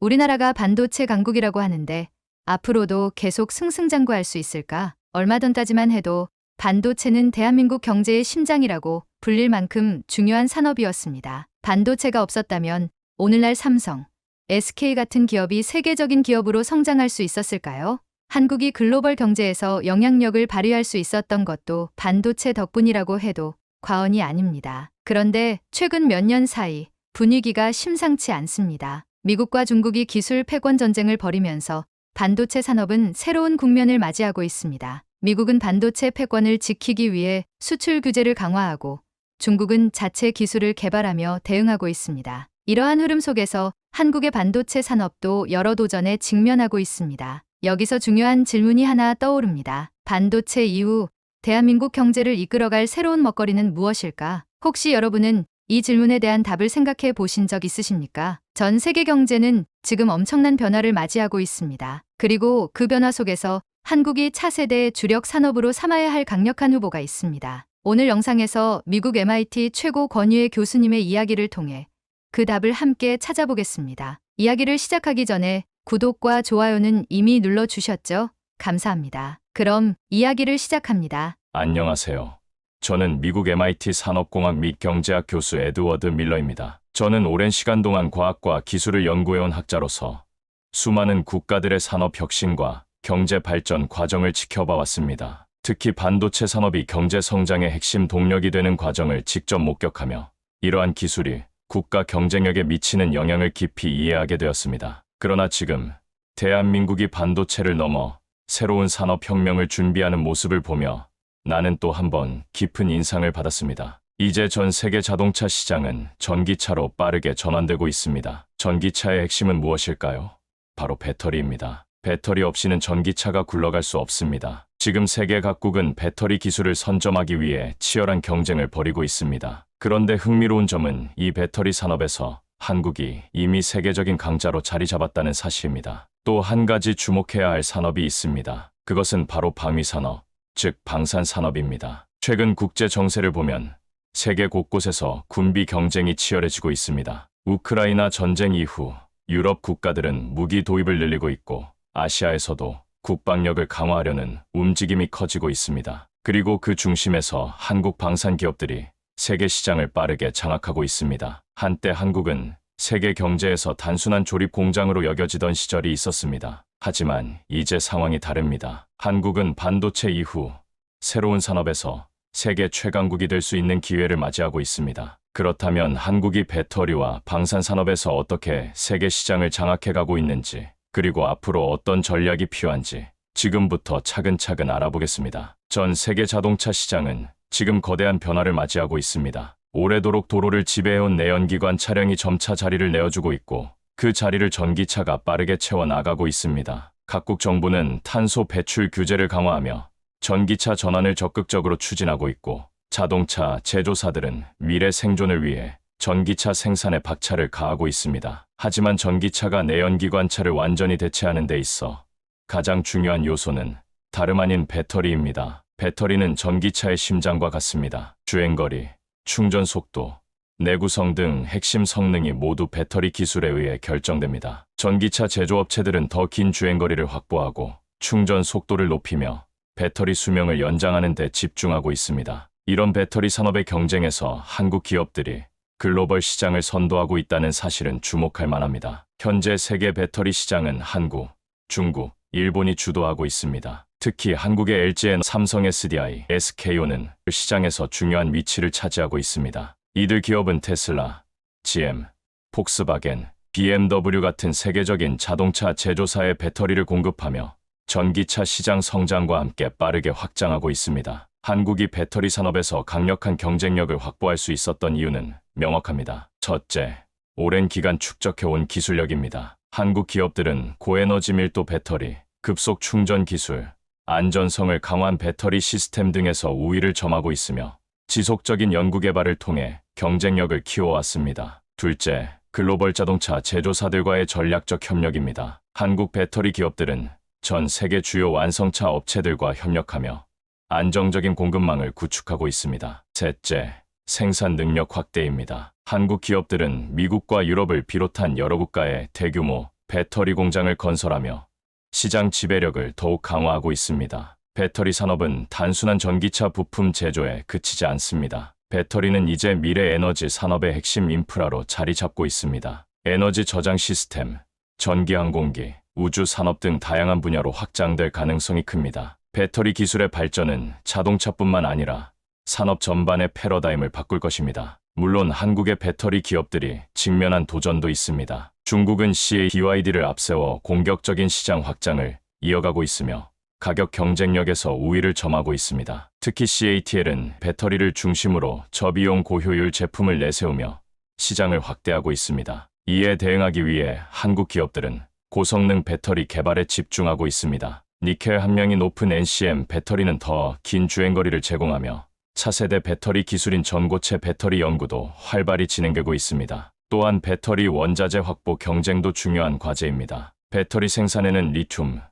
우리나라가 반도체 강국이라고 하는데 앞으로도 계속 승승장구할 수 있을까? 얼마 전까지만 해도 반도체는 대한민국 경제의 심장이라고 불릴 만큼 중요한 산업이었습니다. 반도체가 없었다면 오늘날 삼성, SK 같은 기업이 세계적인 기업으로 성장할 수 있었을까요? 한국이 글로벌 경제에서 영향력을 발휘할 수 있었던 것도 반도체 덕분이라고 해도 과언이 아닙니다. 그런데 최근 몇 년 사이 분위기가 심상치 않습니다. 미국과 중국이 기술 패권 전쟁을 벌이면서 반도체 산업은 새로운 국면을 맞이하고 있습니다. 미국은 반도체 패권을 지키기 위해 수출 규제를 강화하고 중국은 자체 기술을 개발하며 대응하고 있습니다. 이러한 흐름 속에서 한국의 반도체 산업도 여러 도전에 직면하고 있습니다. 여기서 중요한 질문이 하나 떠오릅니다. 반도체 이후 대한민국 경제를 이끌어갈 새로운 먹거리는 무엇일까? 혹시 여러분은 이 질문에 대한 답을 생각해 보신 적 있으십니까? 전 세계 경제는 지금 엄청난 변화를 맞이하고 있습니다. 그리고 그 변화 속에서 한국이 차세대 주력 산업으로 삼아야 할 강력한 후보가 있습니다. 오늘 영상에서 미국 MIT 최고 권위의 교수님의 이야기를 통해 그 답을 함께 찾아보겠습니다. 이야기를 시작하기 전에 구독과 좋아요는 이미 눌러주셨죠? 감사합니다. 그럼 이야기를 시작합니다. 안녕하세요. 저는 미국 MIT 산업공학 및 경제학 교수 에드워드 밀러입니다. 저는 오랜 시간 동안 과학과 기술을 연구해온 학자로서 수많은 국가들의 산업 혁신과 경제 발전 과정을 지켜봐 왔습니다. 특히 반도체 산업이 경제 성장의 핵심 동력이 되는 과정을 직접 목격하며 이러한 기술이 국가 경쟁력에 미치는 영향을 깊이 이해하게 되었습니다. 그러나 지금 대한민국이 반도체를 넘어 새로운 산업혁명을 준비하는 모습을 보며 나는 또 한 번 깊은 인상을 받았습니다. 이제 전 세계 자동차 시장은 전기차로 빠르게 전환되고 있습니다. 전기차의 핵심은 무엇일까요? 바로 배터리입니다. 배터리 없이는 전기차가 굴러갈 수 없습니다. 지금 세계 각국은 배터리 기술을 선점하기 위해 치열한 경쟁을 벌이고 있습니다. 그런데 흥미로운 점은 이 배터리 산업에서 한국이 이미 세계적인 강자로 자리 잡았다는 사실입니다. 또 한 가지 주목해야 할 산업이 있습니다. 그것은 바로 방위산업, 즉 방산산업입니다. 최근 국제 정세를 보면 세계 곳곳에서 군비 경쟁이 치열해지고 있습니다. 우크라이나 전쟁 이후 유럽 국가들은 무기 도입을 늘리고 있고 아시아에서도 국방력을 강화하려는 움직임이 커지고 있습니다. 그리고 그 중심에서 한국 방산 기업들이 세계 시장을 빠르게 장악하고 있습니다. 한때 한국은 세계 경제에서 단순한 조립 공장으로 여겨지던 시절이 있었습니다. 하지만 이제 상황이 다릅니다. 한국은 반도체 이후 새로운 산업에서 세계 최강국이 될 수 있는 기회를 맞이하고 있습니다. 그렇다면 한국이 배터리와 방산 산업에서 어떻게 세계 시장을 장악해 가고 있는지, 그리고 앞으로 어떤 전략이 필요한지 지금부터 차근차근 알아보겠습니다. 전 세계 자동차 시장은 지금 거대한 변화를 맞이하고 있습니다. 오래도록 도로를 지배해온 내연기관 차량이 점차 자리를 내어주고 있고 그 자리를 전기차가 빠르게 채워나가고 있습니다. 각국 정부는 탄소 배출 규제를 강화하며 전기차 전환을 적극적으로 추진하고 있고 자동차 제조사들은 미래 생존을 위해 전기차 생산에 박차를 가하고 있습니다. 하지만 전기차가 내연기관차를 완전히 대체하는 데 있어 가장 중요한 요소는 다름 아닌 배터리입니다. 배터리는 전기차의 심장과 같습니다. 주행거리, 충전 속도, 내구성 등 핵심 성능이 모두 배터리 기술에 의해 결정됩니다. 전기차 제조업체들은 더 긴 주행거리를 확보하고 충전 속도를 높이며 배터리 수명을 연장하는 데 집중하고 있습니다. 이런 배터리 산업의 경쟁에서 한국 기업들이 글로벌 시장을 선도하고 있다는 사실은 주목할 만합니다. 현재 세계 배터리 시장은 한국, 중국, 일본이 주도하고 있습니다. 특히 한국의 LG엔, 삼성 SDI, SK온은 시장에서 중요한 위치를 차지하고 있습니다. 이들 기업은 테슬라, GM, 폭스바겐, BMW 같은 세계적인 자동차 제조사의 배터리를 공급하며 전기차 시장 성장과 함께 빠르게 확장하고 있습니다. 한국이 배터리 산업에서 강력한 경쟁력을 확보할 수 있었던 이유는 명확합니다. 첫째, 오랜 기간 축적해온 기술력입니다. 한국 기업들은 고에너지 밀도 배터리, 급속 충전 기술, 안전성을 강화한 배터리 시스템 등에서 우위를 점하고 있으며 지속적인 연구개발을 통해 경쟁력을 키워왔습니다. 둘째, 글로벌 자동차 제조사들과의 전략적 협력입니다. 한국 배터리 기업들은 전 세계 주요 완성차 업체들과 협력하며 안정적인 공급망을 구축하고 있습니다. 셋째, 생산 능력 확대입니다. 한국 기업들은 미국과 유럽을 비롯한 여러 국가에 대규모 배터리 공장을 건설하며 시장 지배력을 더욱 강화하고 있습니다. 배터리 산업은 단순한 전기차 부품 제조에 그치지 않습니다. 배터리는 이제 미래 에너지 산업의 핵심 인프라로 자리 잡고 있습니다. 에너지 저장 시스템, 전기 항공기, 우주 산업 등 다양한 분야로 확장될 가능성이 큽니다. 배터리 기술의 발전은 자동차뿐만 아니라 산업 전반의 패러다임을 바꿀 것입니다. 물론 한국의 배터리 기업들이 직면한 도전도 있습니다. 중국은 BYD를 앞세워 공격적인 시장 확장을 이어가고 있으며 가격 경쟁력에서 우위를 점하고 있습니다. 특히 CATL은 배터리를 중심으로 저비용 고효율 제품을 내세우며 시장을 확대하고 있습니다. 이에 대응하기 위해 한국 기업들은 고성능 배터리 개발에 집중하고 있습니다. 니켈 함량이 높은 NCM 배터리는 더 긴 주행거리를 제공하며 차세대 배터리 기술인 전고체 배터리 연구도 활발히 진행되고 있습니다. 또한 배터리 원자재 확보 경쟁도 중요한 과제입니다. 배터리 생산에는 리튬,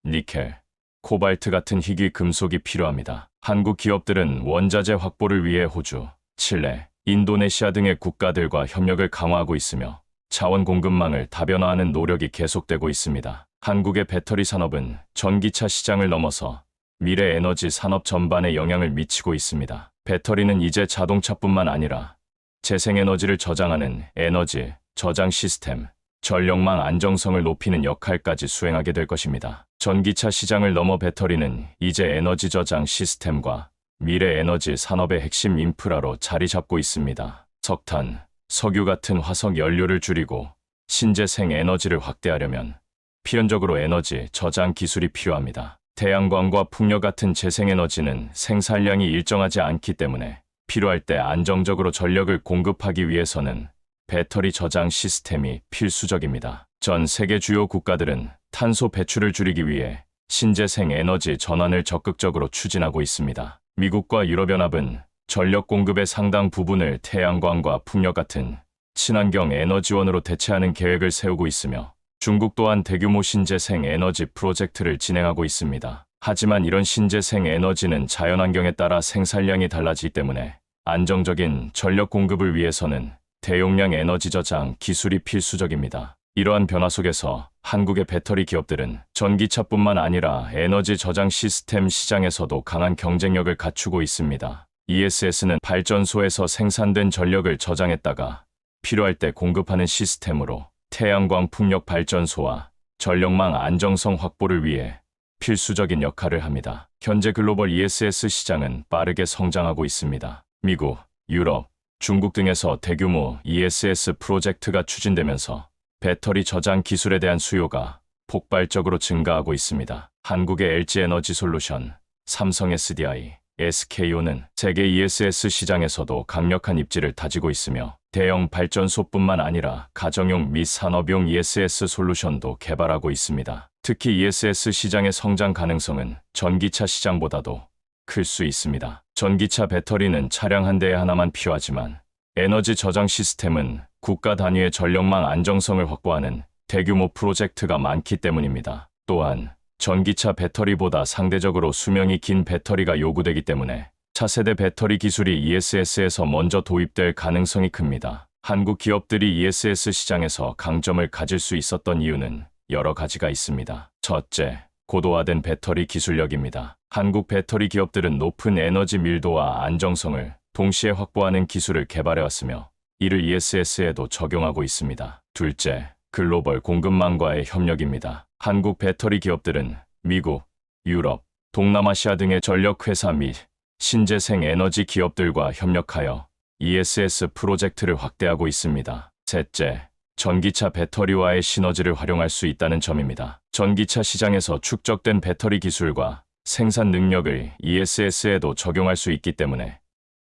니켈, 코발트 같은 희귀 금속이 필요합니다. 한국 기업들은 원자재 확보를 위해 호주, 칠레, 인도네시아 등의 국가들과 협력을 강화하고 있으며 자원 공급망을 다변화하는 노력이 계속되고 있습니다. 한국의 배터리 산업은 전기차 시장을 넘어서 미래 에너지 산업 전반에 영향을 미치고 있습니다. 배터리는 이제 자동차뿐만 아니라 재생에너지를 저장하는 에너지 저장 시스템, 전력망 안정성을 높이는 역할까지 수행하게 될 것입니다. 전기차 시장을 넘어 배터리는 이제 에너지 저장 시스템과 미래 에너지 산업의 핵심 인프라로 자리 잡고 있습니다. 석탄, 석유 같은 화석 연료를 줄이고 신재생 에너지를 확대하려면 필연적으로 에너지 저장 기술이 필요합니다. 태양광과 풍력 같은 재생에너지는 생산량이 일정하지 않기 때문에 필요할 때 안정적으로 전력을 공급하기 위해서는 배터리 저장 시스템이 필수적입니다. 전 세계 주요 국가들은 탄소 배출을 줄이기 위해 신재생 에너지 전환을 적극적으로 추진하고 있습니다. 미국과 유럽연합은 전력 공급의 상당 부분을 태양광과 풍력 같은 친환경 에너지원으로 대체하는 계획을 세우고 있으며 중국 또한 대규모 신재생 에너지 프로젝트를 진행하고 있습니다. 하지만 이런 신재생 에너지는 자연환경에 따라 생산량이 달라지기 때문에 안정적인 전력 공급을 위해서는 대용량 에너지 저장 기술이 필수적입니다. 이러한 변화 속에서 한국의 배터리 기업들은 전기차뿐만 아니라 에너지 저장 시스템 시장에서도 강한 경쟁력을 갖추고 있습니다. ESS는 발전소에서 생산된 전력을 저장했다가 필요할 때 공급하는 시스템으로 태양광 풍력 발전소와 전력망 안정성 확보를 위해 필수적인 역할을 합니다. 현재 글로벌 ESS 시장은 빠르게 성장하고 있습니다. 미국, 유럽, 중국 등에서 대규모 ESS 프로젝트가 추진되면서 배터리 저장 기술에 대한 수요가 폭발적으로 증가하고 있습니다. 한국의 LG에너지솔루션, 삼성 SDI, SK온은 세계 ESS 시장에서도 강력한 입지를 다지고 있으며 대형 발전소뿐만 아니라 가정용 및 산업용 ESS 솔루션도 개발하고 있습니다. 특히 ESS 시장의 성장 가능성은 전기차 시장보다도 클 수 있습니다. 전기차 배터리는 차량 한 대에 하나만 필요하지만 에너지 저장 시스템은 국가 단위의 전력망 안정성을 확보하는 대규모 프로젝트가 많기 때문입니다. 또한 전기차 배터리보다 상대적으로 수명이 긴 배터리가 요구되기 때문에 차세대 배터리 기술이 ESS에서 먼저 도입될 가능성이 큽니다. 한국 기업들이 ESS 시장에서 강점을 가질 수 있었던 이유는 여러 가지가 있습니다. 첫째, 고도화된 배터리 기술력입니다. 한국 배터리 기업들은 높은 에너지 밀도와 안정성을 동시에 확보하는 기술을 개발해왔으며 이를 ESS에도 적용하고 있습니다. 둘째, 글로벌 공급망과의 협력입니다. 한국 배터리 기업들은 미국, 유럽, 동남아시아 등의 전력회사 및 신재생 에너지 기업들과 협력하여 ESS 프로젝트를 확대하고 있습니다. 셋째, 전기차 배터리와의 시너지를 활용할 수 있다는 점입니다. 전기차 시장에서 축적된 배터리 기술과 생산 능력을 ESS에도 적용할 수 있기 때문에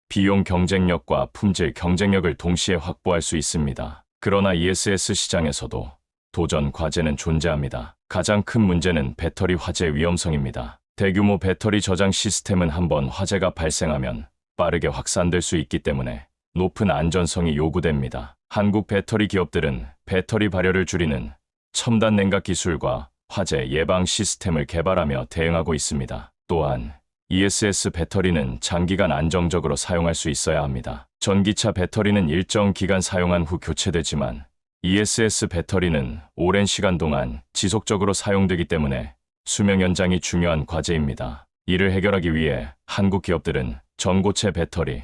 비용 경쟁력과 품질 경쟁력을 동시에 확보할 수 있습니다. 그러나 ESS 시장에서도 도전 과제는 존재합니다. 가장 큰 문제는 배터리 화재 위험성입니다. 대규모 배터리 저장 시스템은 한번 화재가 발생하면 빠르게 확산될 수 있기 때문에 높은 안전성이 요구됩니다. 한국 배터리 기업들은 배터리 발열을 줄이는 첨단 냉각 기술과 화재 예방 시스템을 개발하며 대응하고 있습니다. 또한 ESS 배터리는 장기간 안정적으로 사용할 수 있어야 합니다. 전기차 배터리는 일정 기간 사용한 후 교체되지만 ESS 배터리는 오랜 시간 동안 지속적으로 사용되기 때문에 수명 연장이 중요한 과제입니다. 이를 해결하기 위해 한국 기업들은 전고체 배터리,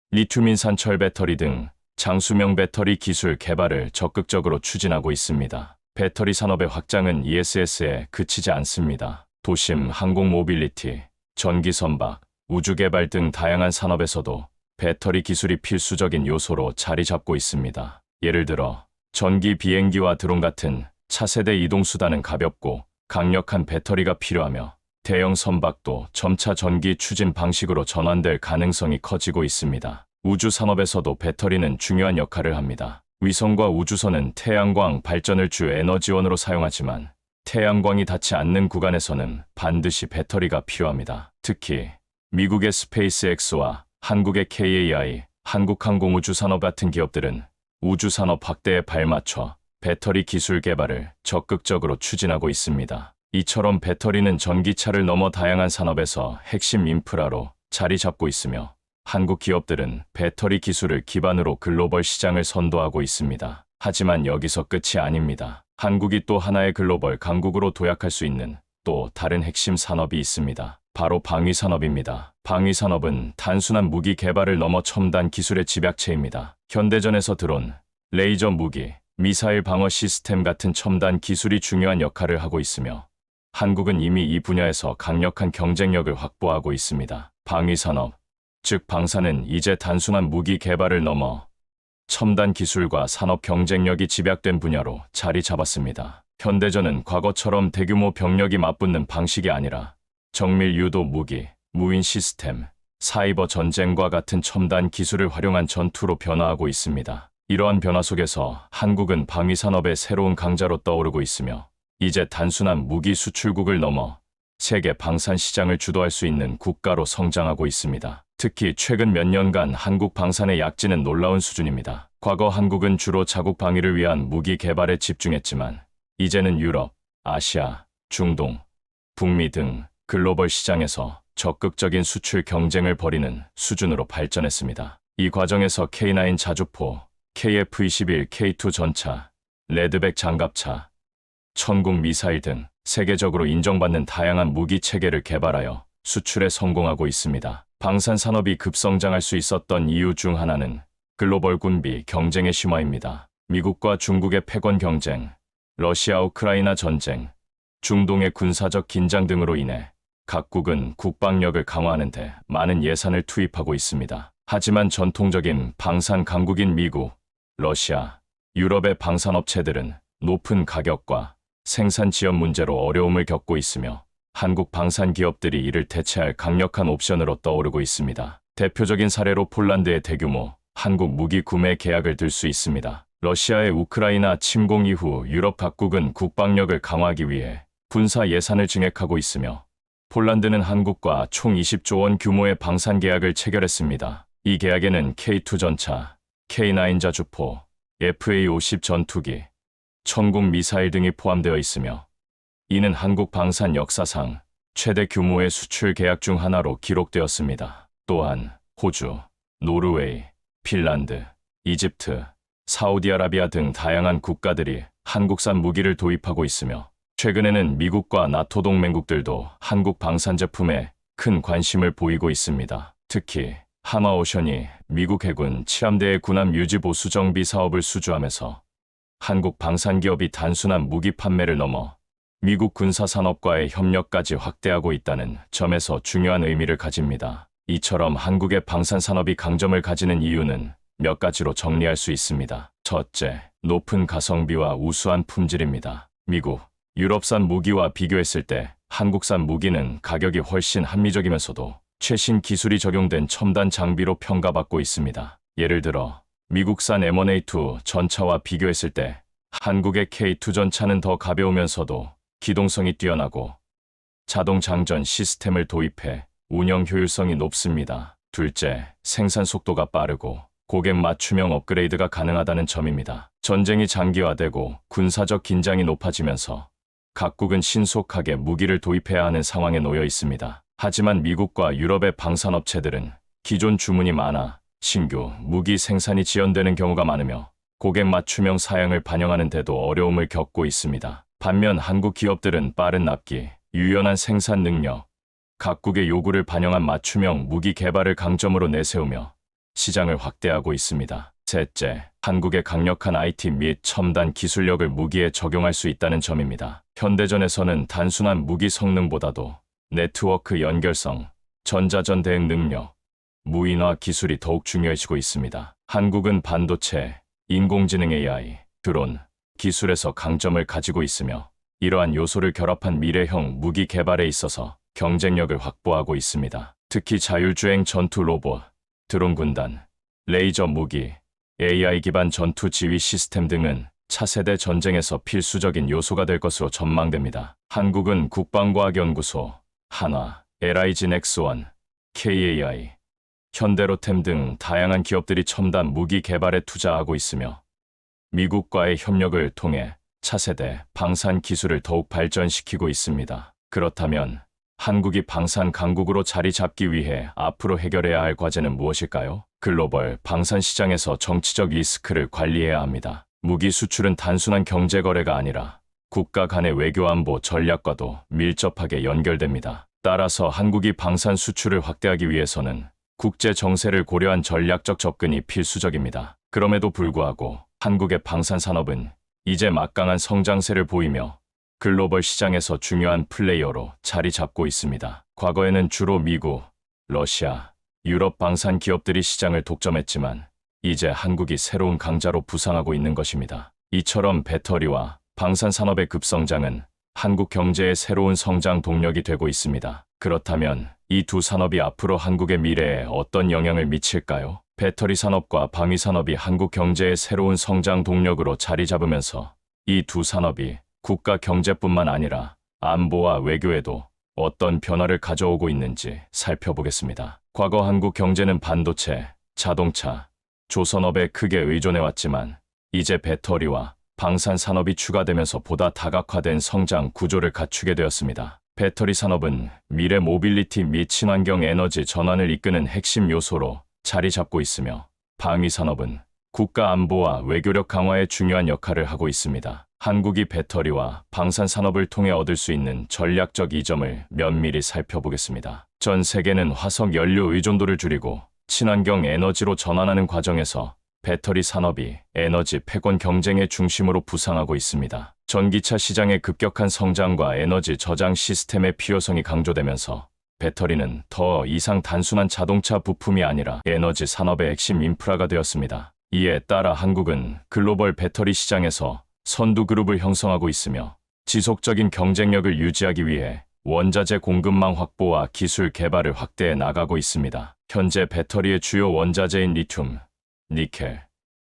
리튬인산철 배터리 등 장수명 배터리 기술 개발을 적극적으로 추진하고 있습니다. 배터리 산업의 확장은 ESS에 그치지 않습니다. 도심, 항공 모빌리티, 전기 선박, 우주 개발 등 다양한 산업에서도 배터리 기술이 필수적인 요소로 자리 잡고 있습니다. 예를 들어 전기 비행기와 드론 같은 차세대 이동수단은 가볍고 강력한 배터리가 필요하며 대형 선박도 점차 전기 추진 방식으로 전환될 가능성이 커지고 있습니다. 우주 산업에서도 배터리는 중요한 역할을 합니다. 위성과 우주선은 태양광 발전을 주 에너지원으로 사용하지만 태양광이 닿지 않는 구간에서는 반드시 배터리가 필요합니다. 특히 미국의 스페이스X와 한국의 KAI, 한국항공우주산업 같은 기업들은 우주산업 확대에 발맞춰 배터리 기술 개발을 적극적으로 추진하고 있습니다. 이처럼 배터리는 전기차를 넘어 다양한 산업에서 핵심 인프라로 자리 잡고 있으며 한국 기업들은 배터리 기술을 기반으로 글로벌 시장을 선도하고 있습니다. 하지만 여기서 끝이 아닙니다. 한국이 또 하나의 글로벌 강국으로 도약할 수 있는 또 다른 핵심 산업이 있습니다. 바로 방위산업입니다. 방위산업은 단순한 무기 개발을 넘어 첨단 기술의 집약체입니다. 현대전에서 드론, 레이저 무기, 미사일 방어 시스템 같은 첨단 기술이 중요한 역할을 하고 있으며 한국은 이미 이 분야에서 강력한 경쟁력을 확보하고 있습니다. 방위산업, 즉 방산은 이제 단순한 무기 개발을 넘어 첨단 기술과 산업 경쟁력이 집약된 분야로 자리 잡았습니다. 현대전은 과거처럼 대규모 병력이 맞붙는 방식이 아니라 정밀 유도 무기, 무인 시스템, 사이버 전쟁과 같은 첨단 기술을 활용한 전투로 변화하고 있습니다. 이러한 변화 속에서 한국은 방위산업의 새로운 강자로 떠오르고 있으며 이제 단순한 무기 수출국을 넘어 세계 방산 시장을 주도할 수 있는 국가로 성장하고 있습니다. 특히 최근 몇 년간 한국 방산의 약진은 놀라운 수준입니다. 과거 한국은 주로 자국 방위를 위한 무기 개발에 집중했지만 이제는 유럽, 아시아, 중동, 북미 등 글로벌 시장에서 적극적인 수출 경쟁을 벌이는 수준으로 발전했습니다. 이 과정에서 K9 자주포, KF-21, K2 전차, 레드백 장갑차, 천궁 미사일 등 세계적으로 인정받는 다양한 무기 체계를 개발하여 수출에 성공하고 있습니다. 방산 산업이 급성장할 수 있었던 이유 중 하나는 글로벌 군비 경쟁의 심화입니다. 미국과 중국의 패권 경쟁, 러시아 우크라이나 전쟁, 중동의 군사적 긴장 등으로 인해 각국은 국방력을 강화하는 데 많은 예산을 투입하고 있습니다. 하지만 전통적인 방산 강국인 미국, 러시아, 유럽의 방산업체들은 높은 가격과 생산 지연 문제로 어려움을 겪고 있으며 한국 방산 기업들이 이를 대체할 강력한 옵션으로 떠오르고 있습니다. 대표적인 사례로 폴란드의 대규모 한국 무기 구매 계약을 들 수 있습니다. 러시아의 우크라이나 침공 이후 유럽 각국은 국방력을 강화하기 위해 군사 예산을 증액하고 있으며 폴란드는 한국과 총 20조 원 규모의 방산 계약을 체결했습니다. 이 계약에는 K2 전차, K9 자주포, FA-50 전투기, 천궁 미사일 등이 포함되어 있으며 이는 한국 방산 역사상 최대 규모의 수출 계약 중 하나로 기록되었습니다. 또한 호주, 노르웨이, 핀란드, 이집트, 사우디아라비아 등 다양한 국가들이 한국산 무기를 도입하고 있으며 최근에는 미국과 나토 동맹국들도 한국 방산 제품에 큰 관심을 보이고 있습니다. 특히 하마오션이 미국 해군 치함대의 군함 유지 보수 정비 사업을 수주하면서 한국 방산기업이 단순한 무기 판매를 넘어 미국 군사산업과의 협력까지 확대하고 있다는 점에서 중요한 의미를 가집니다. 이처럼 한국의 방산산업이 강점을 가지는 이유는 몇 가지로 정리할 수 있습니다. 첫째, 높은 가성비와 우수한 품질입니다. 미국, 유럽산 무기와 비교했을 때 한국산 무기는 가격이 훨씬 합리적이면서도 최신 기술이 적용된 첨단 장비로 평가받고 있습니다. 예를 들어 미국산 M1A2 전차와 비교했을 때 한국의 K2 전차는 더 가벼우면서도 기동성이 뛰어나고 자동 장전 시스템을 도입해 운영 효율성이 높습니다. 둘째, 생산 속도가 빠르고 고객 맞춤형 업그레이드가 가능하다는 점입니다. 전쟁이 장기화되고 군사적 긴장이 높아지면서 각국은 신속하게 무기를 도입해야 하는 상황에 놓여 있습니다. 하지만 미국과 유럽의 방산업체들은 기존 주문이 많아 신규 무기 생산이 지연되는 경우가 많으며 고객 맞춤형 사양을 반영하는 데도 어려움을 겪고 있습니다. 반면 한국 기업들은 빠른 납기, 유연한 생산 능력, 각국의 요구를 반영한 맞춤형 무기 개발을 강점으로 내세우며 시장을 확대하고 있습니다. 셋째, 한국의 강력한 IT 및 첨단 기술력을 무기에 적용할 수 있다는 점입니다. 현대전에서는 단순한 무기 성능보다도 네트워크 연결성, 전자전 대응 능력, 무인화 기술이 더욱 중요해지고 있습니다. 한국은 반도체, 인공지능 AI, 드론, 기술에서 강점을 가지고 있으며 이러한 요소를 결합한 미래형 무기 개발에 있어서 경쟁력을 확보하고 있습니다. 특히 자율주행 전투 로봇, 드론 군단, 레이저 무기, AI 기반 전투 지휘 시스템 등은 차세대 전쟁에서 필수적인 요소가 될 것으로 전망됩니다. 한국은 국방과학연구소, 한화, LIG 넥스원, KAI, 현대로템 등 다양한 기업들이 첨단 무기 개발에 투자하고 있으며 미국과의 협력을 통해 차세대 방산 기술을 더욱 발전시키고 있습니다. 그렇다면 한국이 방산 강국으로 자리 잡기 위해 앞으로 해결해야 할 과제는 무엇일까요? 글로벌 방산 시장에서 정치적 리스크를 관리해야 합니다. 무기 수출은 단순한 경제 거래가 아니라 국가 간의 외교 안보 전략과도 밀접하게 연결됩니다. 따라서 한국이 방산 수출을 확대하기 위해서는 국제 정세를 고려한 전략적 접근이 필수적입니다. 그럼에도 불구하고 한국의 방산 산업은 이제 막강한 성장세를 보이며 글로벌 시장에서 중요한 플레이어로 자리 잡고 있습니다. 과거에는 주로 미국, 러시아, 유럽 방산 기업들이 시장을 독점했지만 이제 한국이 새로운 강자로 부상하고 있는 것입니다. 이처럼 배터리와 방산 산업의 급성장은 한국 경제의 새로운 성장 동력이 되고 있습니다. 그렇다면 이 두 산업이 앞으로 한국의 미래에 어떤 영향을 미칠까요? 배터리 산업과 방위 산업이 한국 경제의 새로운 성장 동력으로 자리 잡으면서 이 두 산업이 국가 경제뿐만 아니라 안보와 외교에도 어떤 변화를 가져오고 있는지 살펴보겠습니다. 과거 한국 경제는 반도체, 자동차, 조선업에 크게 의존해왔지만 이제 배터리와 방산 산업이 추가되면서 보다 다각화된 성장 구조를 갖추게 되었습니다. 배터리 산업은 미래 모빌리티 및 친환경 에너지 전환을 이끄는 핵심 요소로 자리 잡고 있으며 방위 산업은 국가 안보와 외교력 강화에 중요한 역할을 하고 있습니다. 한국이 배터리와 방산 산업을 통해 얻을 수 있는 전략적 이점을 면밀히 살펴보겠습니다. 전 세계는 화석 연료 의존도를 줄이고 친환경 에너지로 전환하는 과정에서 배터리 산업이 에너지 패권 경쟁의 중심으로 부상하고 있습니다. 전기차 시장의 급격한 성장과 에너지 저장 시스템의 필요성이 강조되면서 배터리는 더 이상 단순한 자동차 부품이 아니라 에너지 산업의 핵심 인프라가 되었습니다. 이에 따라 한국은 글로벌 배터리 시장에서 선두 그룹을 형성하고 있으며 지속적인 경쟁력을 유지하기 위해 원자재 공급망 확보와 기술 개발을 확대해 나가고 있습니다. 현재 배터리의 주요 원자재인 리튬, 니켈,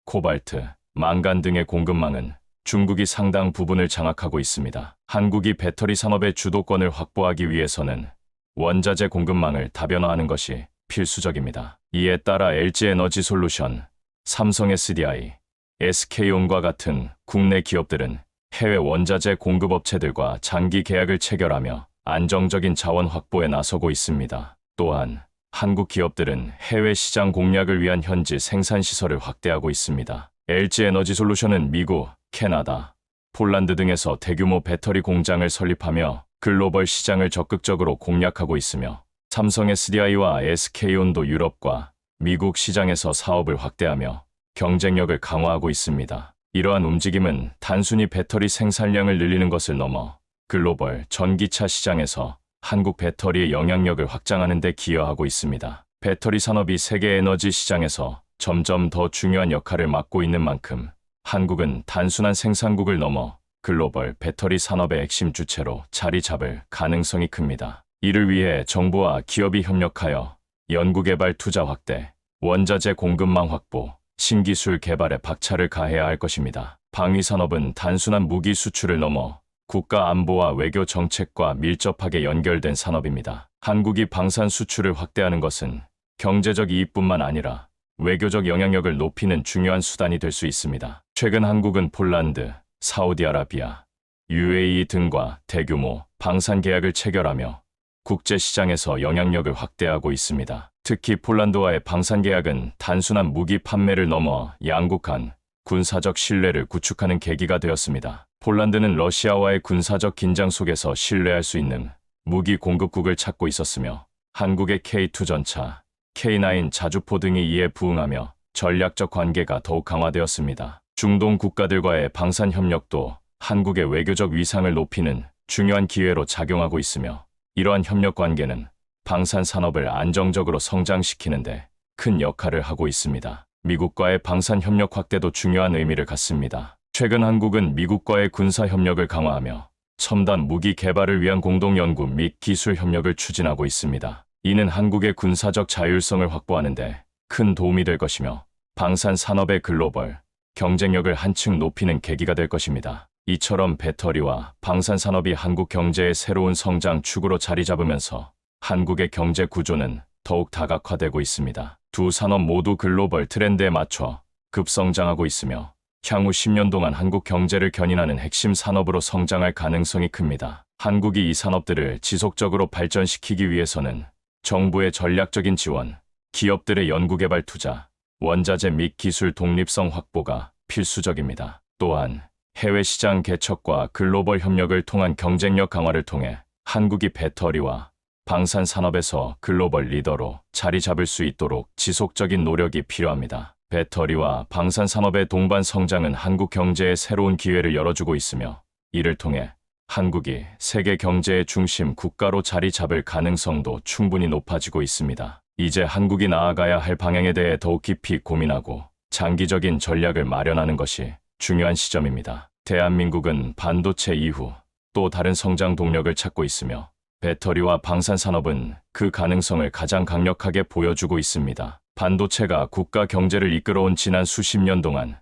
코발트, 망간 등의 공급망은 중국이 상당 부분을 장악하고 있습니다. 한국이 배터리 산업의 주도권을 확보하기 위해서는 원자재 공급망을 다변화하는 것이 필수적입니다. 이에 따라 LG에너지솔루션, 삼성 SDI, SK온과 같은 국내 기업들은 해외 원자재 공급업체들과 장기 계약을 체결하며 안정적인 자원 확보에 나서고 있습니다. 또한 한국 기업들은 해외 시장 공략을 위한 현지 생산 시설을 확대하고 있습니다. LG에너지솔루션은 미국, 캐나다, 폴란드 등에서 대규모 배터리 공장을 설립하며 글로벌 시장을 적극적으로 공략하고 있으며 삼성 SDI와 SK온도 유럽과 미국 시장에서 사업을 확대하며 경쟁력을 강화하고 있습니다. 이러한 움직임은 단순히 배터리 생산량을 늘리는 것을 넘어 글로벌 전기차 시장에서 한국 배터리의 영향력을 확장하는 데 기여하고 있습니다. 배터리 산업이 세계 에너지 시장에서 점점 더 중요한 역할을 맡고 있는 만큼 한국은 단순한 생산국을 넘어 글로벌 배터리 산업의 핵심 주체로 자리 잡을 가능성이 큽니다. 이를 위해 정부와 기업이 협력하여 연구개발 투자 확대, 원자재 공급망 확보, 신기술 개발에 박차를 가해야 할 것입니다. 방위 산업은 단순한 무기 수출을 넘어 국가 안보와 외교 정책과 밀접하게 연결된 산업입니다. 한국이 방산 수출을 확대하는 것은 경제적 이익뿐만 아니라 외교적 영향력을 높이는 중요한 수단이 될 수 있습니다. 최근 한국은 폴란드, 사우디아라비아, UAE 등과 대규모 방산 계약을 체결하며 국제시장에서 영향력을 확대하고 있습니다. 특히 폴란드와의 방산 계약은 단순한 무기 판매를 넘어 양국 간 군사적 신뢰를 구축하는 계기가 되었습니다. 폴란드는 러시아와의 군사적 긴장 속에서 신뢰할 수 있는 무기 공급국을 찾고 있었으며 한국의 K2 전차, K9 자주포 등이 이에 부응하며 전략적 관계가 더욱 강화되었습니다. 중동 국가들과의 방산 협력도 한국의 외교적 위상을 높이는 중요한 기회로 작용하고 있으며 이러한 협력 관계는 방산 산업을 안정적으로 성장시키는 데 큰 역할을 하고 있습니다. 미국과의 방산 협력 확대도 중요한 의미를 갖습니다. 최근 한국은 미국과의 군사 협력을 강화하며 첨단 무기 개발을 위한 공동 연구 및 기술 협력을 추진하고 있습니다. 이는 한국의 군사적 자율성을 확보하는 데 큰 도움이 될 것이며 방산 산업의 글로벌 경쟁력을 한층 높이는 계기가 될 것입니다. 이처럼 배터리와 방산 산업이 한국 경제의 새로운 성장 축으로 자리 잡으면서 한국의 경제 구조는 더욱 다각화되고 있습니다. 두 산업 모두 글로벌 트렌드에 맞춰 급성장하고 있으며 향후 10년 동안 한국 경제를 견인하는 핵심 산업으로 성장할 가능성이 큽니다. 한국이 이 산업들을 지속적으로 발전시키기 위해서는 정부의 전략적인 지원, 기업들의 연구개발 투자, 원자재 및 기술 독립성 확보가 필수적입니다. 또한 해외 시장 개척과 글로벌 협력을 통한 경쟁력 강화를 통해 한국이 배터리와 방산 산업에서 글로벌 리더로 자리 잡을 수 있도록 지속적인 노력이 필요합니다. 배터리와 방산 산업의 동반 성장은 한국 경제에 새로운 기회를 열어주고 있으며 이를 통해 한국이 세계 경제의 중심 국가로 자리 잡을 가능성도 충분히 높아지고 있습니다. 이제 한국이 나아가야 할 방향에 대해 더욱 깊이 고민하고 장기적인 전략을 마련하는 것이 중요한 시점입니다. 대한민국은 반도체 이후 또 다른 성장 동력을 찾고 있으며 배터리와 방산 산업은 그 가능성을 가장 강력하게 보여주고 있습니다. 반도체가 국가 경제를 이끌어온 지난 수십 년 동안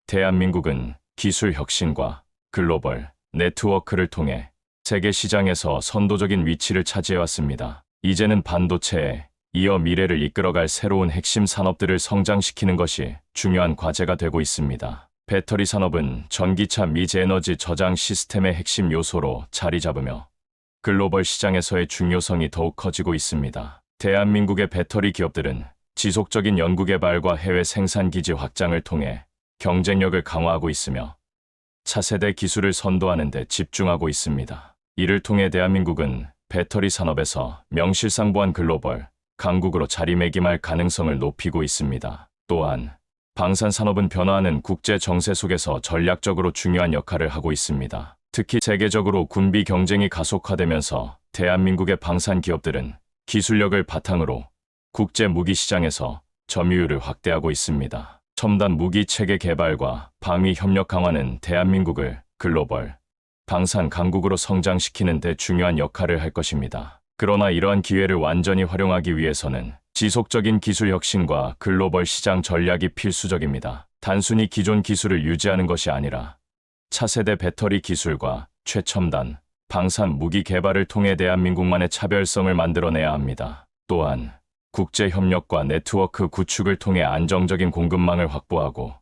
대한민국은 기술 혁신과 글로벌 네트워크를 통해 세계 시장에서 선도적인 위치를 차지해왔습니다. 이제는 반도체에 이어 미래를 이끌어갈 새로운 핵심 산업들을 성장시키는 것이 중요한 과제가 되고 있습니다. 배터리 산업은 전기차 및 에너지 저장 시스템의 핵심 요소로 자리 잡으며 글로벌 시장에서의 중요성이 더욱 커지고 있습니다. 대한민국의 배터리 기업들은 지속적인 연구개발과 해외 생산기지 확장을 통해 경쟁력을 강화하고 있으며 차세대 기술을 선도하는 데 집중하고 있습니다. 이를 통해 대한민국은 배터리 산업에서 명실상부한 글로벌 강국으로 자리매김할 가능성을 높이고 있습니다. 또한 방산 산업은 변화하는 국제 정세 속에서 전략적으로 중요한 역할을 하고 있습니다. 특히 세계적으로 군비 경쟁이 가속화되면서 대한민국의 방산 기업들은 기술력을 바탕으로 국제 무기 시장에서 점유율을 확대하고 있습니다. 첨단 무기 체계 개발과 방위 협력 강화는 대한민국을 글로벌 방산 강국으로 성장시키는 데 중요한 역할을 할 것입니다. 그러나 이러한 기회를 완전히 활용하기 위해서는 지속적인 기술 혁신과 글로벌 시장 전략이 필수적입니다. 단순히 기존 기술을 유지하는 것이 아니라 차세대 배터리 기술과 최첨단 방산 무기 개발을 통해 대한민국만의 차별성을 만들어내야 합니다. 또한 국제 협력과 네트워크 구축을 통해 안정적인 공급망을 확보하고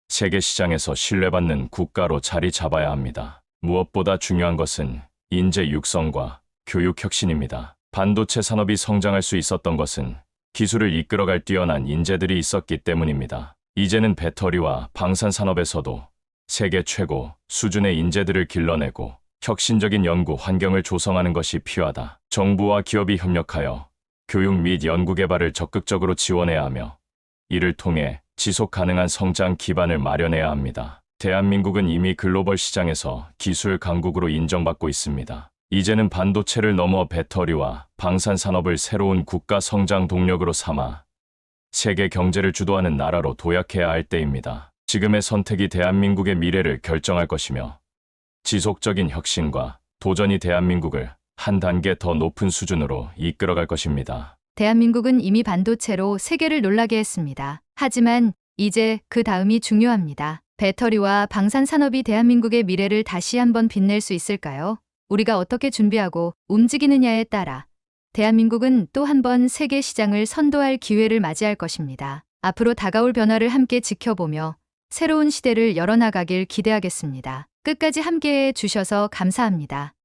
세계 시장에서 신뢰받는 국가로 자리 잡아야 합니다. 무엇보다 중요한 것은 인재 육성과 교육 혁신입니다. 반도체 산업이 성장할 수 있었던 것은 기술을 이끌어갈 뛰어난 인재들이 있었기 때문입니다. 이제는 배터리와 방산 산업에서도 세계 최고 수준의 인재들을 길러내고 혁신적인 연구 환경을 조성하는 것이 필요하다. 정부와 기업이 협력하여 교육 및 연구 개발을 적극적으로 지원해야 하며 이를 통해 지속 가능한 성장 기반을 마련해야 합니다. 대한민국은 이미 글로벌 시장에서 기술 강국으로 인정받고 있습니다. 이제는 반도체를 넘어 배터리와 방산 산업을 새로운 국가 성장 동력으로 삼아 세계 경제를 주도하는 나라로 도약해야 할 때입니다. 지금의 선택이 대한민국의 미래를 결정할 것이며 지속적인 혁신과 도전이 대한민국을 한 단계 더 높은 수준으로 이끌어갈 것입니다. 대한민국은 이미 반도체로 세계를 놀라게 했습니다. 하지만 이제 그 다음이 중요합니다. 배터리와 방산 산업이 대한민국의 미래를 다시 한번 빛낼 수 있을까요? 우리가 어떻게 준비하고 움직이느냐에 따라 대한민국은 또 한 번 세계 시장을 선도할 기회를 맞이할 것입니다. 앞으로 다가올 변화를 함께 지켜보며 새로운 시대를 열어나가길 기대하겠습니다. 끝까지 함께해 주셔서 감사합니다.